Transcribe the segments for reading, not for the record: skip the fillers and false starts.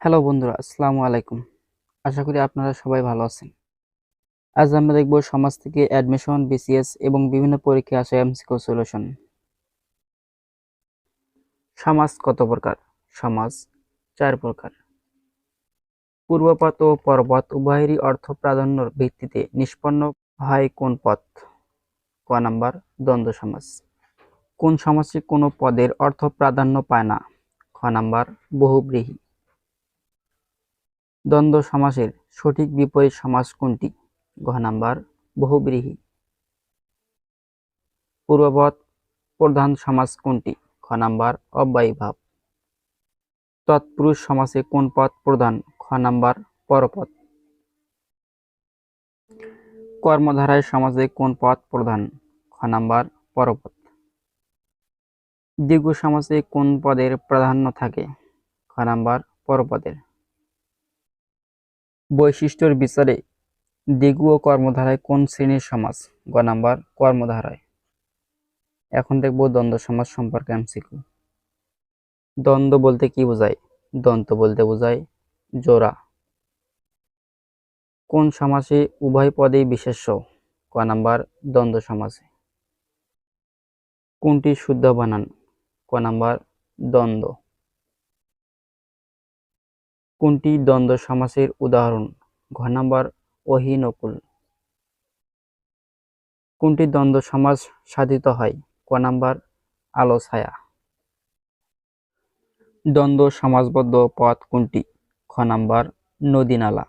Hello বন্ধুরা, আসসালামু আলাইকুম। আশা করি আপনারা সবাই ভালো আছেন। আজ আমরা দেখব সমাজ থেকে অ্যাডমিশন, বিসিএস এবং বিভিন্ন পরীক্ষায় আসা এমসিকিউ সলিউশন। সমাজ কত প্রকার? সমাজ 4 প্রকার। পূর্বপদ ও পরপদ উভয়েরই অর্থ প্রাধান্যর ভিত্তিতে নিষ্পন্ন হয় কোন পদ? ক নাম্বার দ্বন্দ্ব সমাস। কোন সমাসে কোনো পদের অর্থ প্রাধান্য পায় না? খ নাম্বার বহুব্রীহি। দ্বন্দ্ব সমাসের সঠিক বিপরীত সমাস কোনটি? ঘ নাম্বার বহুব্রীহি। পূর্বপদ প্রধান সমাস কোনটি? খ নাম্বার অব্যয়ীভাব। তৎপুরুষ সমাসে কোন পদ প্রধান? খ নাম্বার পরপদ। কর্মধারায় সমাসে কোন পদ প্রধান? খ নাম্বার পরপদ। দ্বিগু সমাসে কোন পদের প্রাধান্য থাকে? খ নাম্বার পরপদের। বৈশিষ্ট্যের বিচারে দ্বিগু ও কর্মধারায় কোন শ্রেণীর সমাস? গ নাম্বার কর্মধারায়। এখন দেখব দ্বন্দ্ব সমাস সম্পর্কে এমসিকিউ। দ্বন্দ্ব বলতে কি বোঝায়? দ্বন্দ্ব বলতে বোঝায় জোড়া। কোন সমাসে উভয় পদেই বিশেষ্য? ক নাম্বার দ্বন্দ্ব সমাসে। কোনটি শুদ্ধ বানান? ক নাম্বার দ্বন্দ্ব। কোনটি দ্বন্দ্ব সমাসের উদাহরণ? ঘ নাম্বার অহিনকুল। কোনটি দ্বন্দ্ব সমাস সাধিত হয়? ক নাম্বার আলো ছায়া। দ্বন্দ্ব সমাসবদ্ধ পদ কোনটি? খ নাম্বার নদী নালা।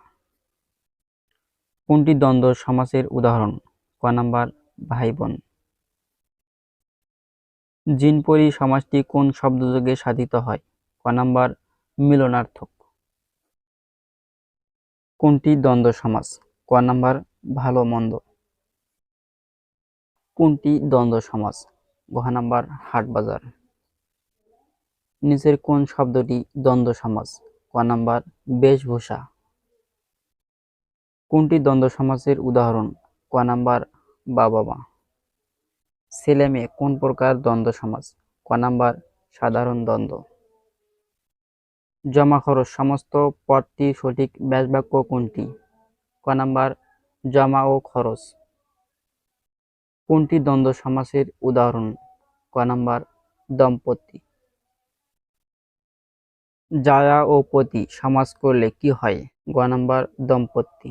কোনটি দ্বন্দ্ব সমাসের উদাহরণ? ক নাম্বার ভাই বোন। জিনপরি সমাসটি কোন শব্দযোগে সাধিত হয়? ক নাম্বার মিলনার্থক। কোনটি দ্বন্দ্ব সমাস? ক নাম্বার ভালো মন্দ। কোনটি দ্বন্দ্ব সমাস? ঘ নাম্বার হাট বাজার। নিচের কোন শব্দটি দ্বন্দ্ব সমাস? ক নাম্বার বেশভূষা। কোনটি দ্বন্দ্ব সমাসের উদাহরণ? ক নাম্বার বাবা মা। ছেলে মেয়ে কোন প্রকার দ্বন্দ্ব সমাস? ক নাম্বার সাধারণ দ্বন্দ্ব। জমা খরচ সমস্ত পদটি সঠিক ব্যাসবাক্য কোনটি? ক নাম্বার জমা ও খরচ। কোনটি দ্বন্দ্ব সমাসের উদাহরণ? ক নাম্বার দম্পতি। জায়া ও পতি সমাস করলে কি হয়? গ নাম্বার দম্পতি।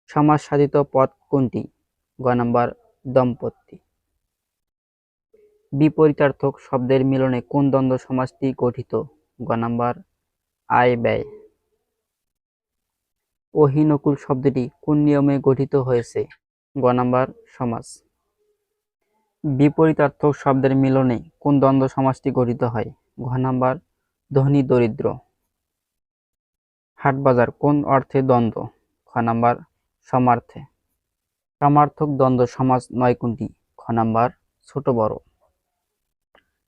সমাস সাধিত পদ কোনটি? গ নাম্বার দম্পতি। বিপরীতার্থক শব্দের মিলনে কোন দ্বন্দ্ব সমাসটি গঠিত? গ নাম্বার আয় ব্যয়। অহিনকুল শব্দটি কোন নিয়মে গঠিত হয়েছে? গ নাম্বার সমাস। বিপরীতার্থক শব্দের মিলনে কোন দ্বন্দ্ব সমাসটি গঠিত হয়? ঘ নাম্বার ধনী দরিদ্র। হাট বাজার কোন অর্থে দ্বন্দ্ব? খ নাম্বার সমার্থে। সমার্থক দ্বন্দ্ব সমাস নয় কোনটি? খ নাম্বার ছোট বড়।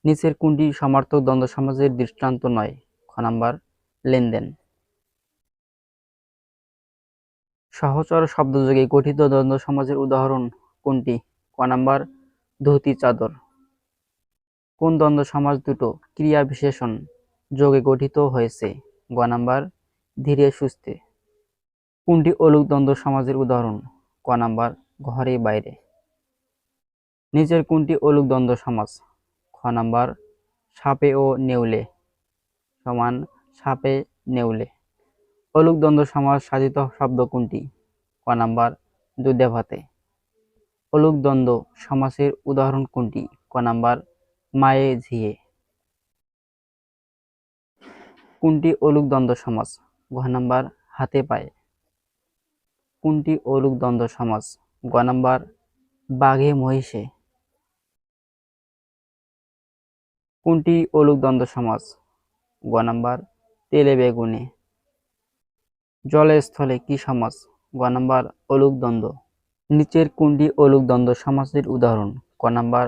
নিচের কোনটি সমার্থক দ্বন্দ্ব সমাসের দৃষ্টান্ত নয়? খ নাম্বার লেনদেন। সহচর শব্দযোগে গঠিত দ্বন্দ্ব সমাসের উদাহরণ কোনটি? ক নাম্বার ধুতি চাদর। কোন দ্বন্দ্ব সমাস দুটো ক্রিয়া বিশেষণ যোগে গঠিত হয়েছে? গ নাম্বার ধীরে সুস্থে। কোনটি অলুক দ্বন্দ্ব সমাসের উদাহরণ? ক নাম্বার ঘরে বাইরে। নিচের কোনটি অলুক দ্বন্দ্ব সমাস? খ নাম্বার সাপে ও নেউলে সমান সাপে নেউলে। অলুক দ্বন্দ্ব সমাস সাধিত শব্দ কোনটি? ক নাম্বার দুধে ভাতে। অলুক দ্বন্দ্ব সমাসের উদাহরণ কোনটি? ক নাম্বার মায়ে ঝিয়ে। কোনটি অলুক দ্বন্দ্ব সমাস? ঘ নাম্বার হাতে পায়ে। কোনটি অলুক দ্বন্দ্ব সমাস? গ নাম্বার বাঘে মহিষে। কোনটি অলুক দ্বন্দ্ব সমাস? গ নাম্বার তেলে বেগুনে। জলে স্থলে কি সমাস? গ নাম্বার অলুক দ্বন্দ্ব। নিচের কোনটি অলুক দ্বন্দ্ব সমাসের উদাহরণ? ক নাম্বার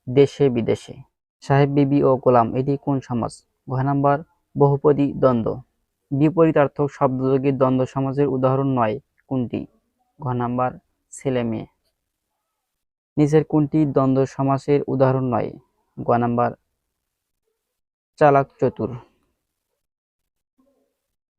দেশে বিদেশে। সাহেব বিবি ও গোলাম এটি কোন সমাস? ঘ নাম্বার বহুপদী দ্বন্দ্ব। বিপরীতার্থক শব্দযোগী দ্বন্দ্ব সমাসের উদাহরণ নয় কোনটি? ঘ নাম্বার ছেলে মেয়ে। নিচের কোনটি দ্বন্দ্ব সমাসের উদাহরণ নয়? গ নাম্বার চালাক চতুর।